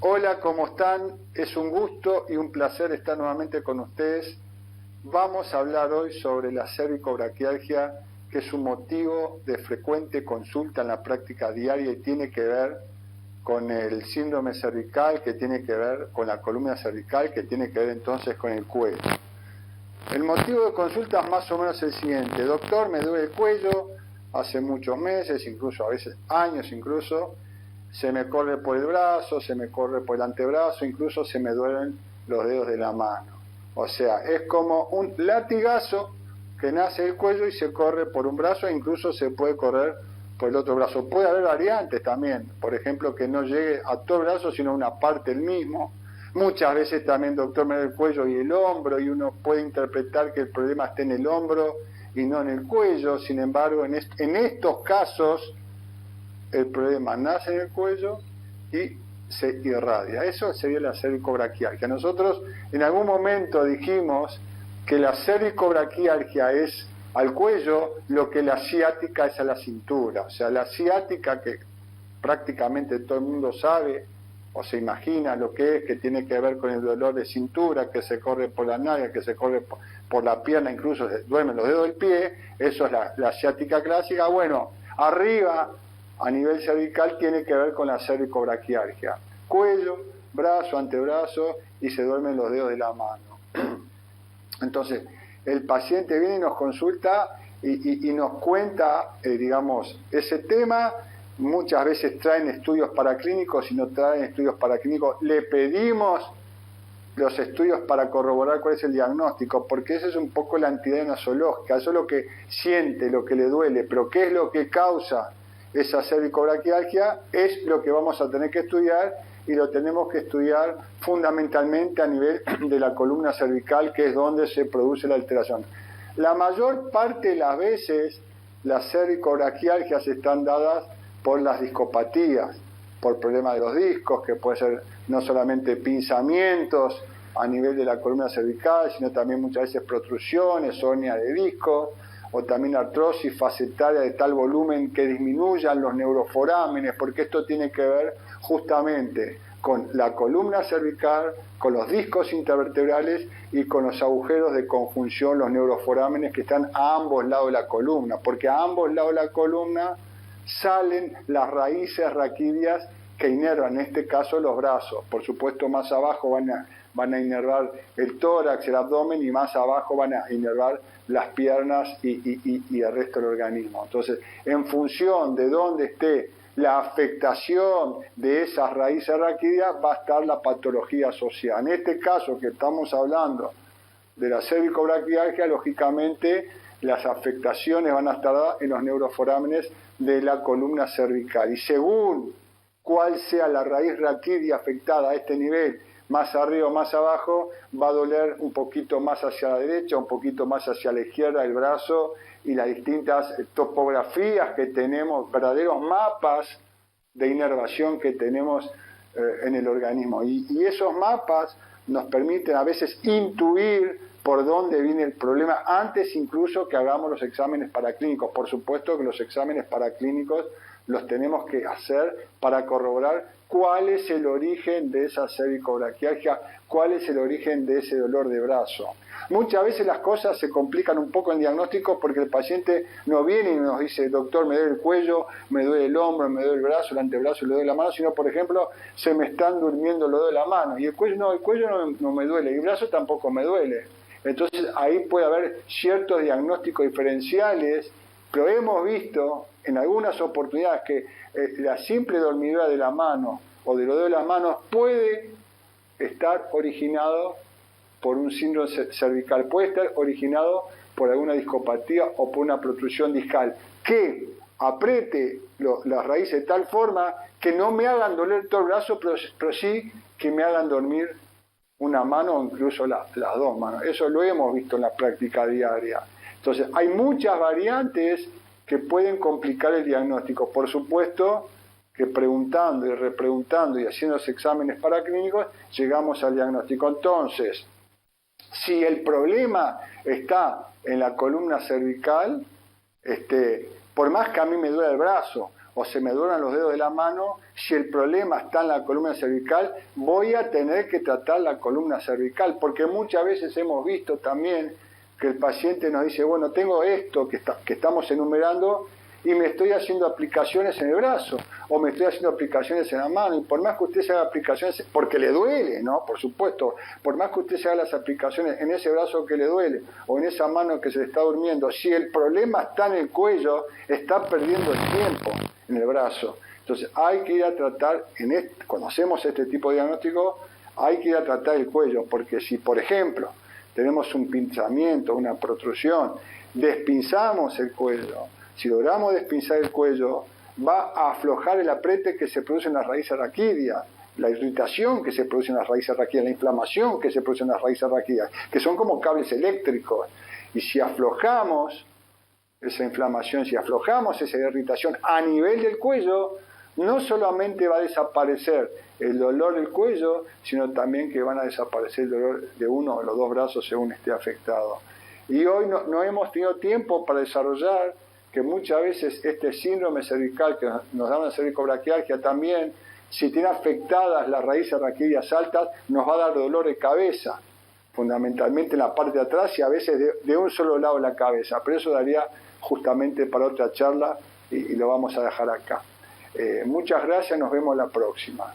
Hola, ¿cómo están? Es un gusto y un placer estar nuevamente con ustedes. Vamos a hablar hoy sobre la cervicobraquialgia, que es un motivo de frecuente consulta en la práctica diaria y tiene que ver con el síndrome cervical, que tiene que ver con la columna cervical, que tiene que ver entonces con el cuello. El motivo de consulta es más o menos el siguiente: doctor, me duele el cuello hace muchos meses, incluso a veces años incluso, se me corre por el brazo, se me corre por el antebrazo, incluso se me duelen los dedos de la mano. O sea, es como un latigazo que nace del cuello y se corre por un brazo e incluso se puede correr por el otro brazo. Puede haber variantes también, por ejemplo, que no llegue a todo el brazo, sino a una parte del mismo. Muchas veces también, doctor, me duele el cuello y el hombro, y uno puede interpretar que el problema esté en el hombro y no en el cuello. Sin embargo, en estos casos, el problema nace en el cuello y se irradia. Eso sería la cervicobraquialgia. Nosotros en algún momento dijimos que la cervicobraquialgia es al cuello lo que la ciática es a la cintura. O sea, la ciática, que prácticamente todo el mundo sabe o se imagina lo que es, que tiene que ver con el dolor de cintura, que se corre por la nalga, que se corre por la pierna, incluso se duermen los dedos del pie. Eso es la ciática clásica. Bueno, arriba, a nivel cervical, tiene que ver con la cervicobraquialgia. Cuello, brazo, antebrazo, y se duermen los dedos de la mano. Entonces, el paciente viene y nos consulta y nos cuenta, digamos, ese tema. Muchas veces traen estudios paraclínicos. Si no traen estudios paraclínicos, le pedimos los estudios para corroborar cuál es el diagnóstico, porque esa es un poco la entidad nosológica. Eso es lo que siente, lo que le duele, pero ¿qué es lo que causa esa cervicobraquialgia? Es lo que vamos a tener que estudiar, y lo tenemos que estudiar fundamentalmente a nivel de la columna cervical, que es donde se produce la alteración. La mayor parte de las veces las cervicobraquialgias están dadas por las discopatías, por problemas de los discos, que puede ser no solamente pinzamientos a nivel de la columna cervical, sino también muchas veces protrusiones, hernia de disco, o también artrosis facetaria de tal volumen que disminuyan los neuroforámenes, porque esto tiene que ver justamente con la columna cervical, con los discos intervertebrales y con los agujeros de conjunción, los neuroforámenes, que están a ambos lados de la columna, porque a ambos lados de la columna salen las raíces raquídeas que inervan, en este caso, los brazos. Por supuesto, más abajo van a inervar el tórax, el abdomen, y más abajo van a inervar las piernas y el resto del organismo. Entonces, en función de dónde esté la afectación de esas raíces raquídeas, va a estar la patología asociada. En este caso que estamos hablando de la cervicobraquialgia, lógicamente las afectaciones van a estar en los neuroforámenes de la columna cervical. Y según cuál sea la raíz raquídea afectada a este nivel, más arriba o más abajo, va a doler un poquito más hacia la derecha, un poquito más hacia la izquierda el brazo, y las distintas topografías que tenemos, verdaderos mapas de inervación que tenemos en el organismo. Y esos mapas nos permiten a veces intuir por dónde viene el problema, antes incluso que hagamos los exámenes paraclínicos. Por supuesto que los exámenes paraclínicos los tenemos que hacer para corroborar cuál es el origen de esa cervicobraquialgia, cuál es el origen de ese dolor de brazo. Muchas veces las cosas se complican un poco en diagnóstico, porque el paciente no viene y nos dice: doctor, me duele el cuello, me duele el hombro, me duele el brazo, el antebrazo, le duele la mano, sino, por ejemplo, se me están durmiendo los dedos de la mano, y el cuello no me duele, y el brazo tampoco me duele. Entonces ahí puede haber ciertos diagnósticos diferenciales, pero hemos visto en algunas oportunidades que la simple dormidura de la mano o de los dedos de las manos puede estar originado por un síndrome cervical, puede estar originado por alguna discopatía o por una protrusión discal, que apriete las raíces de tal forma que no me hagan doler todo el brazo, pero sí que me hagan dormir una mano o incluso las dos manos. Eso lo hemos visto en la práctica diaria. Entonces, hay muchas variantes que pueden complicar el diagnóstico. Por supuesto que preguntando y repreguntando y haciendo los exámenes paraclínicos, llegamos al diagnóstico. Entonces, si el problema está en la columna cervical, por más que a mí me duele el brazo, o se me duelen los dedos de la mano, si el problema está en la columna cervical, voy a tener que tratar la columna cervical, porque muchas veces hemos visto también que el paciente nos dice, bueno, tengo esto que estamos enumerando y me estoy haciendo aplicaciones en el brazo, o me estoy haciendo aplicaciones en la mano, y por más que usted se haga aplicaciones, porque le duele, ¿no? Por supuesto, por más que usted se haga las aplicaciones en ese brazo que le duele, o en esa mano que se le está durmiendo, si el problema está en el cuello, está perdiendo el tiempo en el brazo. Entonces hay que ir a tratar, cuando hacemos este tipo de diagnóstico, hay que ir a tratar el cuello, porque si, por ejemplo, tenemos un pinzamiento, una protrusión, despinzamos el cuello, si logramos despinzar el cuello, va a aflojar el apriete que se produce en las raíces raquídeas, la irritación que se produce en las raíces raquídeas, la inflamación que se produce en las raíces raquídeas, que son como cables eléctricos. Y si aflojamos esa inflamación, si aflojamos esa irritación a nivel del cuello, no solamente va a desaparecer el dolor del cuello, sino también que van a desaparecer el dolor de uno o los dos brazos según esté afectado. Y hoy no hemos tenido tiempo para desarrollar que muchas veces este síndrome cervical que nos da una cervicobraquialgia también, si tiene afectadas las raíces raquídeas altas, nos va a dar dolor de cabeza, fundamentalmente en la parte de atrás y a veces de un solo lado de la cabeza. Pero eso daría justamente para otra charla y lo vamos a dejar acá. Muchas gracias, nos vemos la próxima.